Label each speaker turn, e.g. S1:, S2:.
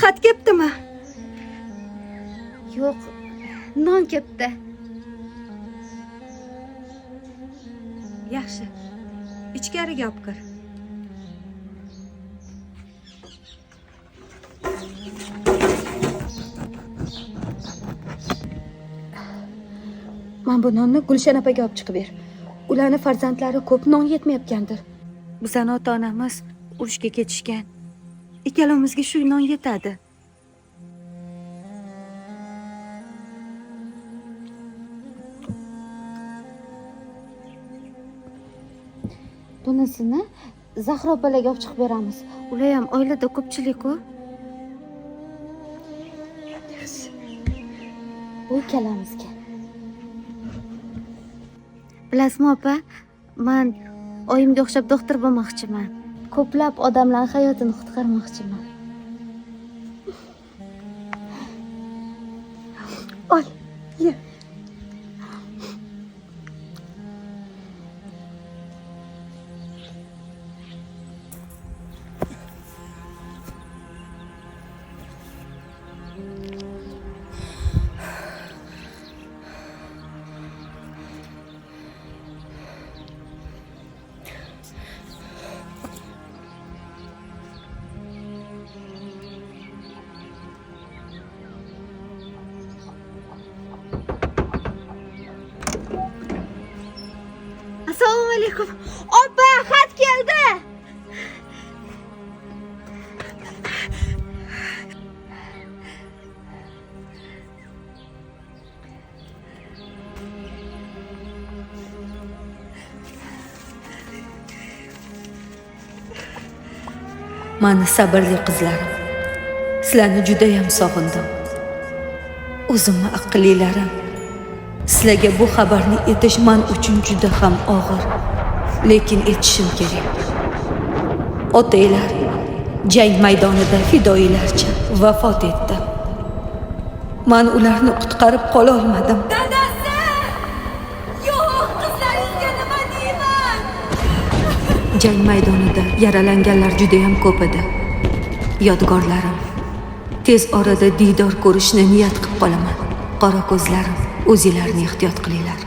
S1: Xat kelibdimi?
S2: Yo'q, non kelibdi.
S1: Yaxshi. Ichkariga olib kir.
S3: Men bu nonni Gulshan opaga olib chiqib ber. Ularni farzandlari ko'p, non yetmayotgandir.
S1: Bizani ota-onamiz urushga ketishgan. Ikkalamizga shu non yetadi.
S2: Bunisini Zahro opalarga olib chiqib beramiz. Ular ham oilada ko'pchilik-ku. Bu ikkalamizga. Bilasizmi opa, men oyimga o'xshab doktor bo'lmoqchiman. Ko'plab odamlar hayotini qutqarmoqchiman.
S3: Ol, ye.
S2: Assalomu alaykum. Opa, xat keldi.
S1: Mani sabrli qizlarim. Sizlarni juda ham sog'indim. O'zimni aqllilarim. Sizlarga bu xabarni aytish men uchun juda ham og'ir, lekin aytishim kerak. Otanglar jang maydonida fidoyilarcha vafot etdi. Men ularni qutqarib qola olmadim.
S3: Dadasi! Yo'q, qizlaringizga nima deyman?
S1: Jang maydonida yaralanganlar juda ham ko'p edi. Yodgorlarim. Tez orada diydor ko'rishni niyat qilib qolaman. Qora ko'zlarim, o'zinglarni ehtiyot qilinglar.